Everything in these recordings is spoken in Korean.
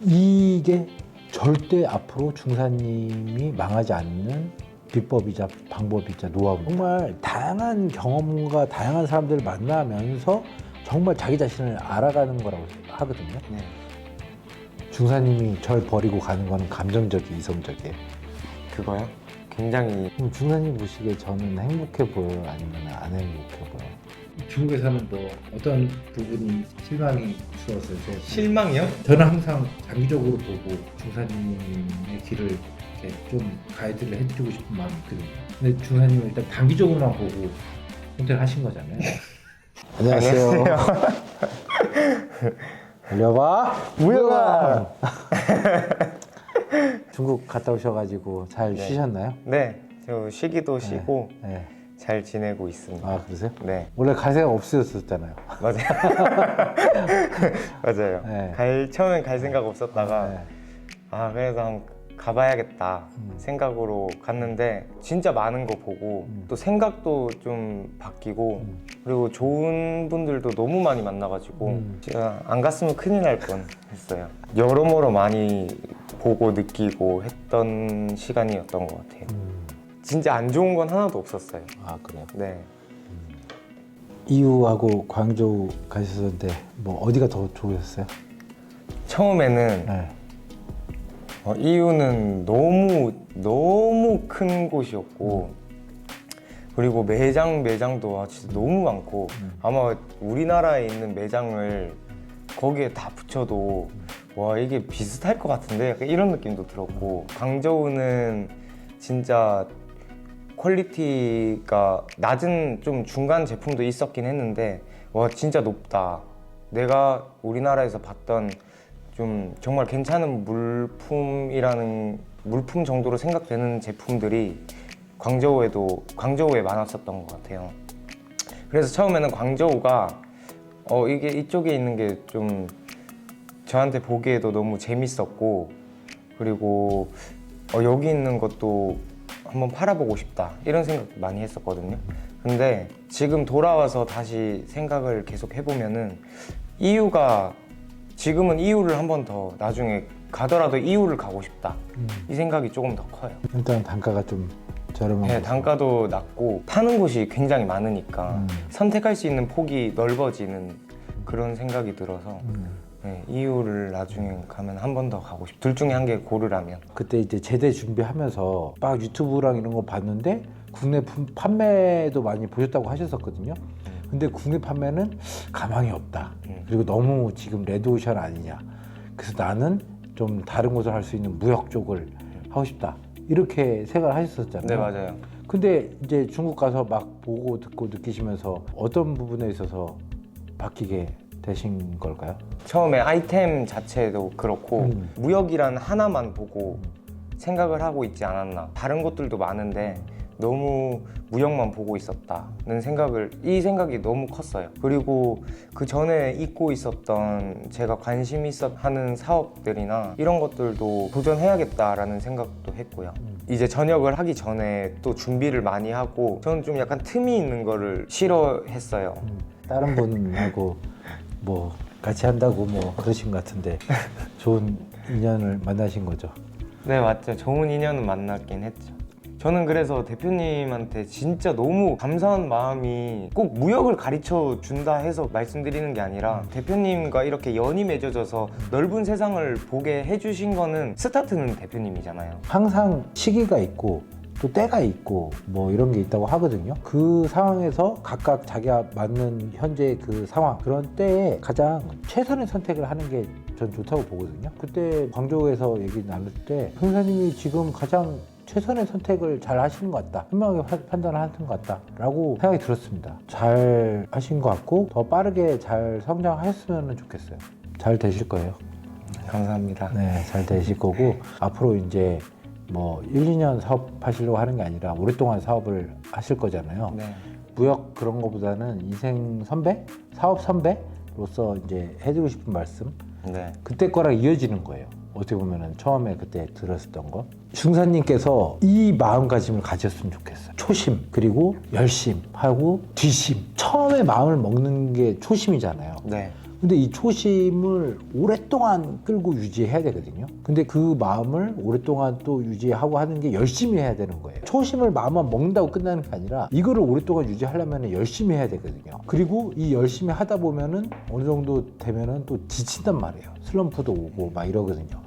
이게 절대 앞으로 중사님이 망하지 않는 비법이자 방법이자 노하우. 정말 다양한 경험과 다양한 사람들을 만나면서 정말 자기 자신을 알아가는 거라고 하거든요. 네. 중사님이 절 버리고 가는 거는 감정적이 이성적이에요. 그거요? 굉장히 그럼 중사님 보시기에 저는 행복해 보여요? 아니면 안 행복해 보여요? 중국에서는 뭐 어떤 부분이 실망이 주었어요? 실망이요? 저는 항상 장기적으로 보고 중사님의 길을 이렇게 좀 가이드를 해드리고 싶은 마음이 있거든요. 근데 중사님은 일단 단기적으로만 보고 선택하신 거잖아요. 안녕하세요. 알려봐. 우영아. 중국 갔다 오셔가지고 잘 네. 쉬셨나요? 네, 저 쉬기도 쉬고 네. 잘 지내고 있습니다. 아 그러세요? 네, 원래 갈 생각 없으셨었잖아요. 맞아요. 맞아요. 네. 처음엔 갈 생각 없었다가 네. 그래서 한번 가봐야겠다 생각으로 갔는데 진짜 많은 거 보고 또 생각도 좀 바뀌고 그리고 좋은 분들도 너무 많이 만나가지고 제가 안 갔으면 큰일 날 뻔했어요. 여러모로 많이 보고 느끼고 했던 시간이었던 것 같아요. 진짜 안 좋은 건 하나도 없었어요. 아 그래요? 네. 이유하고 광저우 가셨는데 뭐 어디가 더 좋으셨어요? 처음에는 네. 이유는 너무 큰 곳이었고 그리고 매장도 진짜 너무 많고 아마 우리나라에 있는 매장을 거기에 다 붙여도 와 이게 비슷할 것 같은데 약간 이런 느낌도 들었고 광저우는 진짜 퀄리티가 낮은 좀 중간 제품도 있었긴 했는데 와 진짜 높다. 내가 우리나라에서 봤던 좀 정말 괜찮은 물품 정도로 생각되는 제품들이 광저우에 많았었던 것 같아요. 그래서 처음에는 광저우가 이게 이쪽에 있는 게 좀 저한테 보기에도 너무 재밌었고 그리고 여기 있는 것도 한번 팔아보고 싶다 이런 생각 많이 했었거든요. 근데 지금 돌아와서 다시 생각을 계속 해보면은 지금은 이유를 한 번 더 나중에 가더라도 이유를 가고 싶다 이 생각이 조금 더 커요. 일단 단가가 좀 저렴한 네, 거죠. 단가도 낮고 파는 곳이 굉장히 많으니까 선택할 수 있는 폭이 넓어지는 그런 생각이 들어서 네, 이유를 나중에 가면 한 번 더 가고 둘 중에 한 개 고르라면 그때 이제 제대 준비하면서 막 유튜브랑 이런 거 봤는데 국내 판매도 많이 보셨다고 하셨었거든요. 근데 국내 판매는 가망이 없다. 그리고 너무 지금 레드오션 아니냐. 그래서 나는 좀 다른 곳을 할 수 있는 무역 쪽을 하고 싶다. 이렇게 생각을 하셨었잖아요. 네 맞아요. 근데 이제 중국 가서 막 보고 듣고 느끼시면서 어떤 부분에 있어서 바뀌게 되신 걸까요? 처음에 아이템 자체도 그렇고 무역이란 하나만 보고 생각을 하고 있지 않았나. 다른 것들도 많은데 너무 무역만 보고 있었다는 이 생각이 너무 컸어요. 그리고 그 전에 잊고 있었던 제가 관심 하는 사업들이나 이런 것들도 도전해야겠다라는 생각도 했고요. 이제 전역을 하기 전에 또 준비를 많이 하고 저는 좀 약간 틈이 있는 거를 싫어했어요. 다른 분하고 뭐 같이 한다고 뭐 그러신 것 같은데 좋은 인연을 만나신 거죠? 네 맞죠. 좋은 인연은 만났긴 했죠. 저는 그래서 대표님한테 진짜 너무 감사한 마음이 꼭 무역을 가르쳐 준다 해서 말씀드리는 게 아니라 대표님과 이렇게 연이 맺어져서 넓은 세상을 보게 해주신 거는 스타트는 대표님이잖아요. 항상 시기가 있고 또 때가 있고 뭐 이런 게 있다고 하거든요. 그 상황에서 각각 자기가 맞는 현재 그 상황 그런 때에 가장 최선의 선택을 하는 게 전 좋다고 보거든요. 그때 광저우에서 얘기 나눌 때 선생님이 지금 가장 최선의 선택을 잘 하시는 것 같다. 현명하게 판단을 하는 것 같다 라고 생각이 들었습니다. 잘 하신 것 같고 더 빠르게 잘 성장하셨으면 좋겠어요. 잘 되실 거예요. 감사합니다. 네, 잘 되실 거고 앞으로 이제 뭐 1, 2년 사업하시려고 하는 게 아니라 오랫동안 사업을 하실 거잖아요. 네. 무역 그런 거보다는 인생 선배, 사업 선배로서 이제 해드리고 싶은 말씀 네. 그때 거랑 이어지는 거예요. 어떻게 보면은 처음에 그때 들었었던 거. 중사님께서 이 마음가짐을 가졌으면 좋겠어요. 초심 그리고 열심하고 뒤심. 처음에 마음을 먹는 게 초심이잖아요. 네. 근데 이 초심을 오랫동안 끌고 유지해야 되거든요. 근데 그 마음을 오랫동안 또 유지하고 하는 게 열심히 해야 되는 거예요. 초심을 마음만 먹는다고 끝나는 게 아니라 이거를 오랫동안 유지하려면 열심히 해야 되거든요. 그리고 이 열심히 하다 보면은 어느 정도 되면은 또 지친단 말이에요. 슬럼프도 오고 막 이러거든요.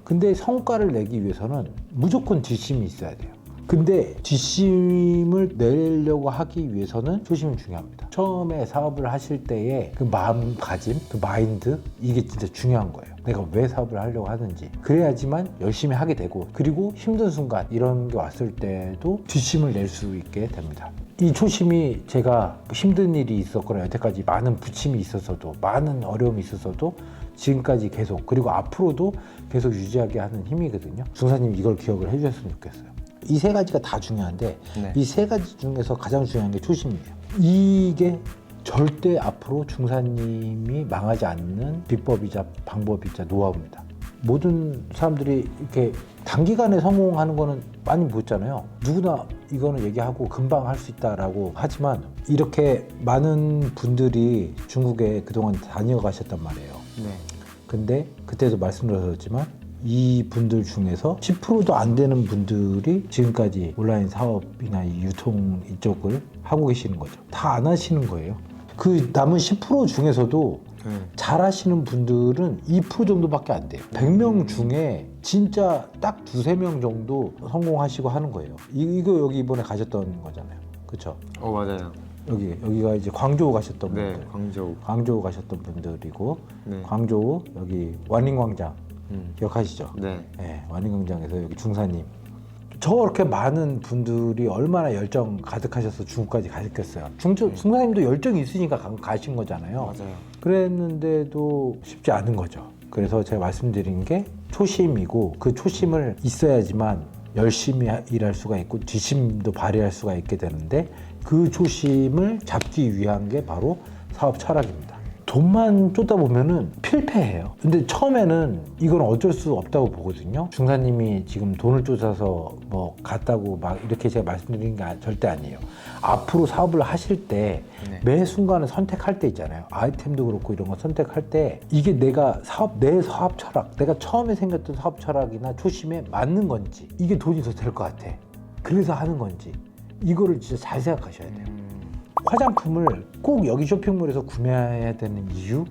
근데 성과를 내기 위해서는 무조건 뒷심이 있어야 돼요. 근데 뒷심을 내려고 하기 위해서는 초심이 중요합니다. 처음에 사업을 하실 때의 그 마음가짐, 그 마인드, 이게 진짜 중요한 거예요. 내가 왜 사업을 하려고 하는지. 그래야지만 열심히 하게 되고, 그리고 힘든 순간 이런 게 왔을 때도 뒷심을 낼 수 있게 됩니다. 이 초심이 제가 힘든 일이 있었거나 여태까지 많은 부침이 있었어도, 많은 어려움이 있었어도 지금까지 계속, 그리고 앞으로도 계속 유지하게 하는 힘이거든요. 중사님 이걸 기억을 해주셨으면 좋겠어요. 이 세 가지가 다 중요한데 네. 이 세 가지 중에서 가장 중요한 게 초심이에요. 이게 절대 앞으로 중사님이 망하지 않는 비법이자 방법이자 노하우입니다. 모든 사람들이 이렇게 단기간에 성공하는 거는 많이 보였잖아요. 누구나 이거는 얘기하고 금방 할 수 있다라고 하지만 이렇게 많은 분들이 중국에 그동안 다녀가셨단 말이에요. 네. 근데 그때도 말씀드렸지만 이 분들 중에서 10%도 안 되는 분들이 지금까지 온라인 사업이나 이 유통 이쪽을 하고 계시는 거죠. 다 안 하시는 거예요. 그 남은 10% 중에서도 잘 하시는 분들은 2% 정도밖에 안 돼요. 100명 중에 진짜 딱 2~3명 정도 성공하시고 하는 거예요. 이거 여기 이번에 가셨던 거잖아요. 그렇죠? 맞아요. 여기가 이제 광저우 가셨던 네, 분들. 광저우 가셨던 분들이고, 네. 광저우 여기 완린광장 기억하시죠? 네. 네, 완린광장에서 여기 중사님. 저렇게 많은 분들이 얼마나 열정 가득하셔서 중국까지 가셨겠어요. 중사님도 열정이 있으니까 가신 거잖아요. 맞아요. 그랬는데도 쉽지 않은 거죠. 그래서 제가 말씀드린 게 초심이고, 그 초심을 있어야지만 열심히 일할 수가 있고 뒷심도 발휘할 수가 있게 되는데, 그 초심을 잡기 위한 게 바로 사업 철학입니다. 돈만 쫓다 보면은 필패해요. 근데 처음에는 이건 어쩔 수 없다고 보거든요. 중사님이 지금 돈을 쫓아서 뭐 갔다고 막 이렇게 제가 말씀드리는 게 절대 아니에요. 앞으로 사업을 하실 때 매 순간을 선택할 때 있잖아요. 아이템도 그렇고 이런 거 선택할 때 이게 내 사업 철학, 내가 처음에 생겼던 사업 철학이나 초심에 맞는 건지, 이게 돈이 더 될 것 같아, 그래서 하는 건지, 이거를 진짜 잘 생각하셔야 돼요. 화장품을 꼭 여기 쇼핑몰에서 구매해야 되는 이유,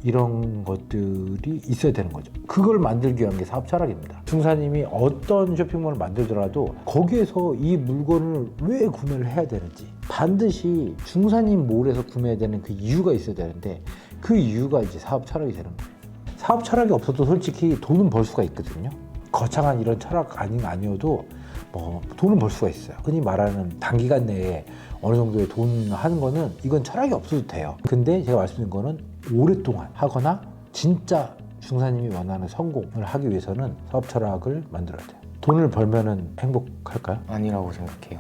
이런 것들이 있어야 되는 거죠. 그걸 만들기 위한 게 사업 철학입니다. 중사님이 어떤 쇼핑몰을 만들더라도 거기에서 이 물건을 왜 구매를 해야 되는지, 반드시 중사님 몰에서 구매해야 되는 그 이유가 있어야 되는데, 그 이유가 이제 사업 철학이 되는 거예요. 사업 철학이 없어도 솔직히 돈은 벌 수가 있거든요. 거창한 이런 철학 아니어도 뭐 돈은 벌 수가 있어요. 흔히 말하는 단기간 내에 어느 정도의 돈 하는 거는, 이건 철학이 없어도 돼요. 근데 제가 말씀드린 거는 오랫동안 하거나 진짜 중사님이 원하는 성공을 하기 위해서는 사업 철학을 만들어야 돼요. 돈을 벌면은 행복할까요? 아니라고 생각해요.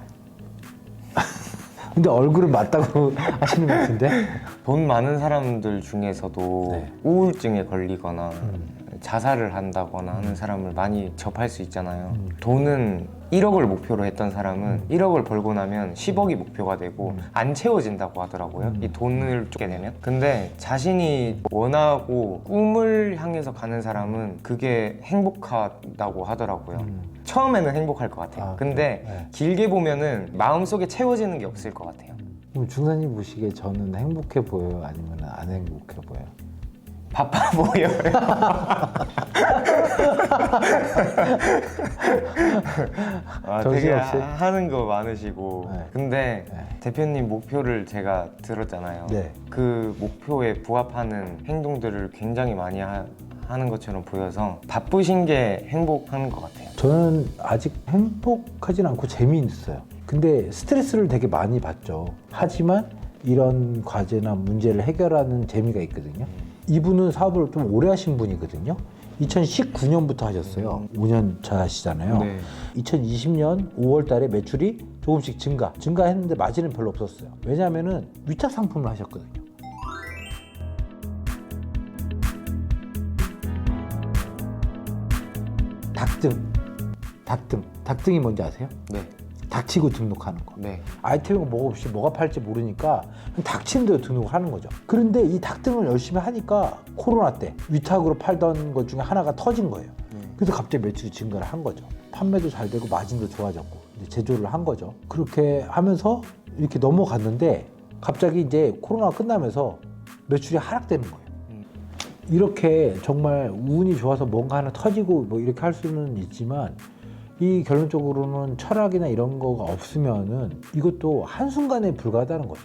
근데 얼굴은 맞다고 하시는 것 같은데? 돈 많은 사람들 중에서도 네. 우울증에 걸리거나 자살을 한다거나 하는 사람을 많이 접할 수 있잖아요. 돈은 1억을 목표로 했던 사람은 1억을 벌고 나면 10억이 목표가 되고 안 채워진다고 하더라고요. 이 돈을 쫓게 되면. 근데 자신이 원하고 꿈을 향해서 가는 사람은 그게 행복하다고 하더라고요. 처음에는 행복할 것 같아요. 근데 네. 길게 보면은 마음속에 채워지는 게 없을 것 같아요. 그럼 중사님 보시기에 저는 행복해 보여요? 아니면 안 행복해 보여요? 바빠 보여요. 되게 정신없이? 하는 거 많으시고. 네. 근데 네. 대표님 목표를 제가 들었잖아요. 네. 그 목표에 부합하는 행동들을 굉장히 많이 하는 것처럼 보여서 바쁘신 게 행복한 것 같아요. 저는 아직 행복하진 않고 재미있어요. 근데 스트레스를 되게 많이 받죠. 하지만 이런 과제나 문제를 해결하는 재미가 있거든요. 이분은 사업을 좀 오래 하신 분이거든요. 2019년부터 하셨어요. 5년 차시잖아요. 네. 2020년 5월 달에 매출이 조금씩 증가했는데 마진은 별로 없었어요. 왜냐하면은 위탁 상품을 하셨거든요. 닭등이 뭔지 아세요? 네. 닥치고 등록하는 거. 네. 아이템이 뭐가 없이 뭐가 팔지 모르니까 닥치는 대로 등록을 하는 거죠. 그런데 이 닥등을 열심히 하니까 코로나 때 위탁으로 팔던 것 중에 하나가 터진 거예요. 그래서 갑자기 매출이 증가를 한 거죠. 판매도 잘 되고 마진도 좋아졌고 이제 제조를 한 거죠. 그렇게 하면서 이렇게 넘어갔는데 갑자기 이제 코로나가 끝나면서 매출이 하락되는 거예요. 이렇게 정말 운이 좋아서 뭔가 하나 터지고 뭐 이렇게 할 수는 있지만 이 결론적으로는 철학이나 이런 거가 없으면은 이것도 한순간에 불과하다는 거죠.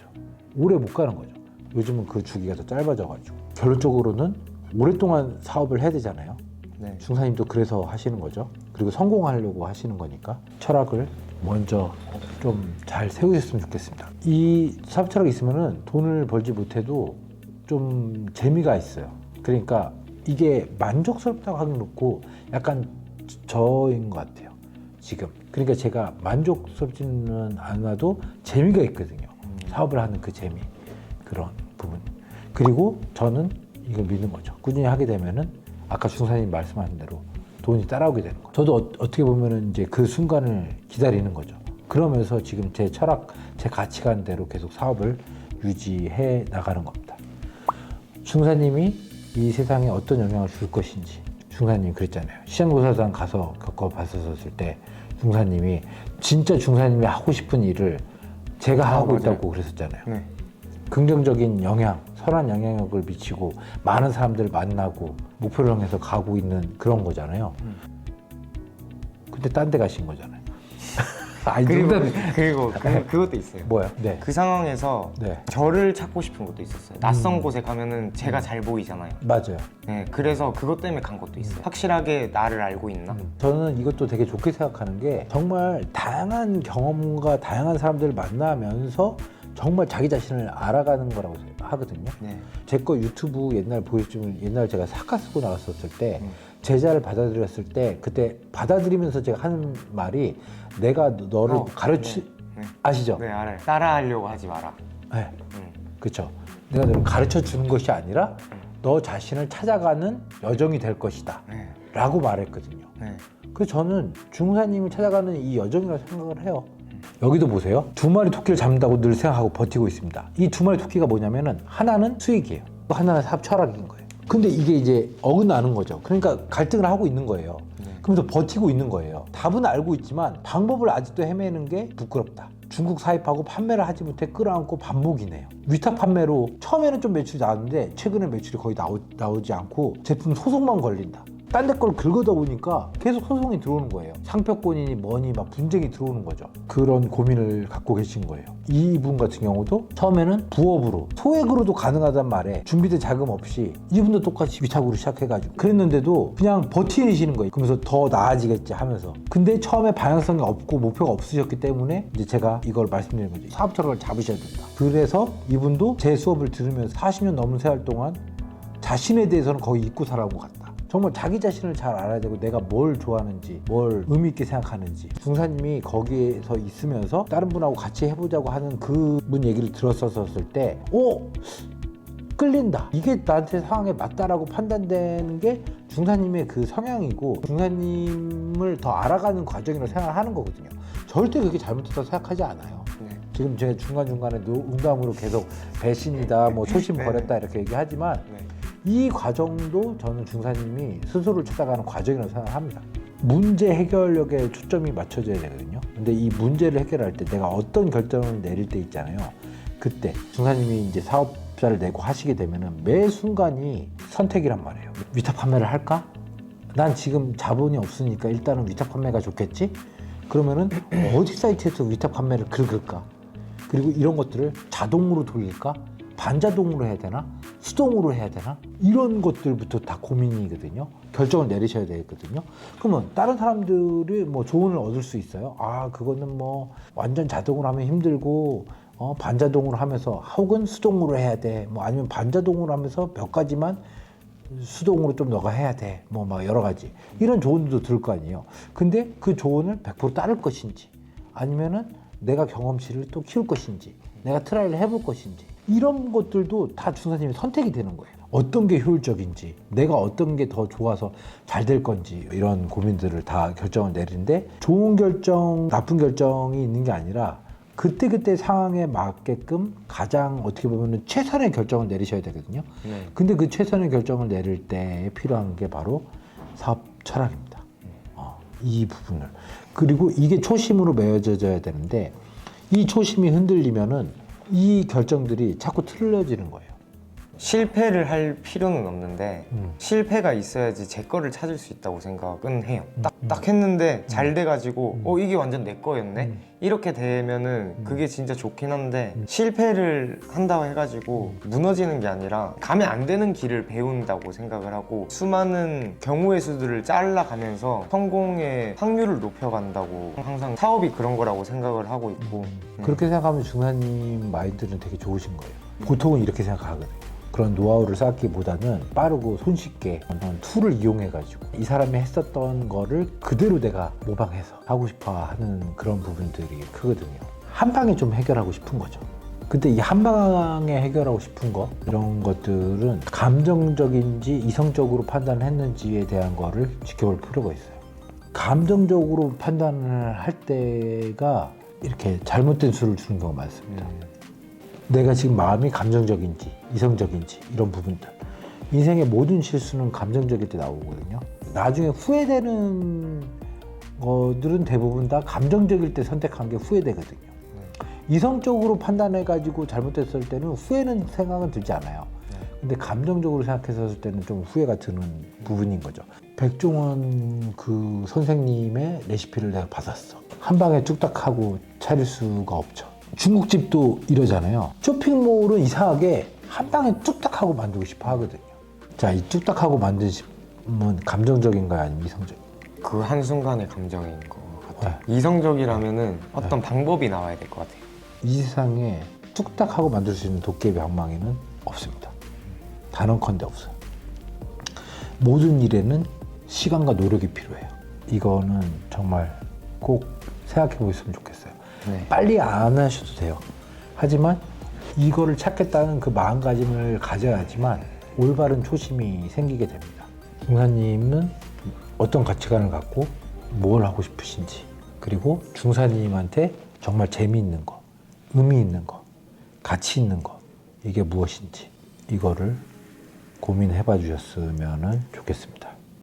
오래 못 가는 거죠. 요즘은 그 주기가 더 짧아져가지고 결론적으로는 오랫동안 사업을 해야 되잖아요. 네. 중사님도 그래서 하시는 거죠. 그리고 성공하려고 하시는 거니까 철학을 먼저 좀 잘 세우셨으면 좋겠습니다. 이 사업 철학이 있으면은 돈을 벌지 못해도 좀 재미가 있어요. 그러니까 이게 만족스럽다고 하긴 그렇고 약간 저인 것 같아요. 지금. 그러니까 제가 만족스럽지는 않아도 재미가 있거든요. 사업을 하는 그 재미, 그런 부분. 그리고 저는 이걸 믿는 거죠. 꾸준히 하게 되면은 아까 중사님 말씀하신 대로 돈이 따라오게 되는 거죠. 저도 어떻게 보면은 이제 그 순간을 기다리는 거죠. 그러면서 지금 제 철학, 제 가치관대로 계속 사업을 유지해 나가는 겁니다. 중사님이 이 세상에 어떤 영향을 줄 것인지 중사님 그랬잖아요. 시장조사단 가서 겪어봤었을 때 중사님이 진짜 중사님이 하고 싶은 일을 제가 하고 맞아요. 있다고 그랬었잖아요. 네. 긍정적인 영향, 선한 영향력을 미치고 많은 사람들을 만나고 목표를 향해서 가고 있는 그런 거잖아요. 근데 딴 데 가신 거잖아요. 아니, 그리고 그것도 있어요. 뭐야? 네. 그 상황에서 네. 저를 찾고 싶은 것도 있었어요. 낯선 곳에 가면은 제가 잘 보이잖아요. 맞아요. 네, 그래서 그것 때문에 간 것도 있어요. 확실하게 나를 알고 있나? 저는 이것도 되게 좋게 생각하는 게 정말 다양한 경험과 다양한 사람들을 만나면서 정말 자기 자신을 알아가는 거라고 하거든요. 네. 제 거 유튜브 옛날 보여주면 옛날 제가 사카 쓰고 나왔었을 때 제자를 받아들였을 때 그때 받아들이면서 제가 하는 말이 내가 너를 가르치 네. 아시죠? 네, 알아요. 따라하려고 하지 마라. 네. 그렇죠. 내가 너를 가르쳐 주는 것이 아니라 너 자신을 찾아가는 여정이 될 것이다 네. 라고 말했거든요. 네. 그래서 저는 중사님을 찾아가는 이 여정이라고 생각을 해요. 여기도 보세요. 2마리 토끼를 잡는다고 늘 생각하고 버티고 있습니다. 이 2마리 토끼가 뭐냐면은 하나는 수익이에요. 또 하나는 사업 철학인 거예요. 근데 이게 이제 어긋나는 거죠. 그러니까 갈등을 하고 있는 거예요. 그러면서 버티고 있는 거예요. 답은 알고 있지만 방법을 아직도 헤매는 게 부끄럽다. 중국 사입하고 판매를 하지 못해 끌어안고 반복이네요. 위탁 판매로 처음에는 좀 매출이 나왔는데 최근에 매출이 거의 나오지 않고 제품 소송만 걸린다. 딴 데 걸 긁어다 보니까 계속 소송이 들어오는 거예요. 상표권이니 뭐니 막 분쟁이 들어오는 거죠. 그런 고민을 갖고 계신 거예요. 이분 같은 경우도 처음에는 부업으로 소액으로도 가능하단 말에 준비된 자금 없이 이분도 똑같이 위탁으로 시작해가지고 그랬는데도 그냥 버티시는 거예요. 그러면서 더 나아지겠지 하면서. 근데 처음에 방향성이 없고 목표가 없으셨기 때문에 이제 제가 이걸 말씀드리는 거죠. 사업 철학을 잡으셔야 된다. 그래서 이분도 제 수업을 들으면서 40년 넘은 세월 동안 자신에 대해서는 거의 잊고 살아온 것 같다. 정말 자기 자신을 잘 알아야 되고 내가 뭘 좋아하는지 뭘 의미 있게 생각하는지 중사님이 거기에서 있으면서 다른 분하고 같이 해보자고 하는 그분 얘기를 들었었을 때 끌린다. 이게 나한테 상황에 맞다라고 판단되는 게 중사님의 그 성향이고 중사님을 더 알아가는 과정이라고 생각을 하는 거거든요. 절대 그게 잘못됐다고 생각하지 않아요. 네. 지금 제가 중간중간에 농담으로 계속 배신이다 뭐 소신 버렸다 이렇게 얘기하지만 네. 이 과정도 저는 중사님이 스스로를 찾아가는 과정이라고 생각합니다. 문제 해결력에 초점이 맞춰져야 되거든요. 근데 이 문제를 해결할 때 내가 어떤 결정을 내릴 때 있잖아요. 그때 중사님이 이제 사업자를 내고 하시게 되면은 매 순간이 선택이란 말이에요. 위탁 판매를 할까? 난 지금 자본이 없으니까 일단은 위탁 판매가 좋겠지? 그러면은 어디 사이트에서 위탁 판매를 긁을까? 그리고 이런 것들을 자동으로 돌릴까? 반자동으로 해야 되나? 수동으로 해야 되나? 이런 것들부터 다 고민이거든요. 결정을 내리셔야 되거든요. 그러면 다른 사람들이 뭐 조언을 얻을 수 있어요. 아, 그거는 뭐 완전 자동으로 하면 힘들고 반자동으로 하면서 혹은 수동으로 해야 돼. 뭐 아니면 반자동으로 하면서 몇 가지만 수동으로 좀 너가 해야 돼. 뭐 막 여러 가지. 이런 조언도 들을 거 아니에요. 근데 그 조언을 100% 따를 것인지 아니면은 내가 경험치를 또 키울 것인지 내가 트라이를 해볼 것인지 이런 것들도 다 중사님의 선택이 되는 거예요. 어떤 게 효율적인지, 내가 어떤 게 더 좋아서 잘 될 건지 이런 고민들을 다 결정을 내리는데 좋은 결정, 나쁜 결정이 있는 게 아니라 그때그때 상황에 맞게끔 가장 어떻게 보면 최선의 결정을 내리셔야 되거든요. 근데 그 최선의 결정을 내릴 때 필요한 게 바로 사업 철학입니다. 이 부분을. 그리고 이게 초심으로 매어져야 되는데 이 초심이 흔들리면은 이 결정들이 자꾸 틀려지는 거예요. 실패를 할 필요는 없는데 실패가 있어야지 제 거를 찾을 수 있다고 생각은 해요. 딱 했는데 잘 돼가지고 이게 완전 내 거였네? 이렇게 되면은 그게 진짜 좋긴 한데 실패를 한다고 해가지고 무너지는 게 아니라 가면 안 되는 길을 배운다고 생각을 하고 수많은 경우의 수들을 잘라가면서 성공의 확률을 높여간다고 항상 사업이 그런 거라고 생각을 하고 있고 그렇게 생각하면 중사님 마인드는 되게 좋으신 거예요. 보통은 이렇게 생각하거든요. 그런 노하우를 쌓기보다는 빠르고 손쉽게 어떤 툴을 이용해가지고 이 사람이 했었던 거를 그대로 내가 모방해서 하고 싶어 하는 그런 부분들이 크거든요. 한 방에 좀 해결하고 싶은 거죠. 근데 이 한 방에 해결하고 싶은 거 이런 것들은 감정적인지 이성적으로 판단을 했는지에 대한 거를 지켜볼 필요가 있어요. 감정적으로 판단을 할 때가 이렇게 잘못된 수를 주는 경우가 많습니다. 내가 지금 마음이 감정적인지 이성적인지 이런 부분들, 인생의 모든 실수는 감정적일 때 나오거든요. 나중에 후회되는 것들은 대부분 다 감정적일 때 선택한 게 후회되거든요. 이성적으로 판단해 가지고 잘못됐을 때는 후회는 생각은 들지 않아요. 근데 감정적으로 생각했을 때는 좀 후회가 드는 부분인 거죠. 백종원 그 선생님의 레시피를 내가 받았어. 한 방에 뚝딱 하고 차릴 수가 없죠. 중국집도 이러잖아요. 쇼핑몰은 이상하게 한 방에 뚝딱 하고 만들고 싶어 하거든요. 자, 이 뚝딱 하고 만드시면 감정적인가요? 아니면 이성적인가요? 그 한순간의 감정인 것 같아요. 이성적이라면은 어떤 방법이 나와야 될 것 같아요. 이 세상에 뚝딱 하고 만들 수 있는 도깨비 방망이는 없습니다. 단언컨대 없어요. 모든 일에는 시간과 노력이 필요해요. 이거는 정말 꼭 생각해 보셨으면 좋겠어요. 빨리 안 하셔도 돼요. 하지만 이거를 찾겠다는 그 마음가짐을 가져야지만 올바른 초심이 생기게 됩니다. 중사님은 어떤 가치관을 갖고 뭘 하고 싶으신지, 그리고 중사님한테 정말 재미있는 거, 의미 있는 거, 가치 있는 거, 이게 무엇인지 이거를 고민해 봐 주셨으면 좋겠습니다.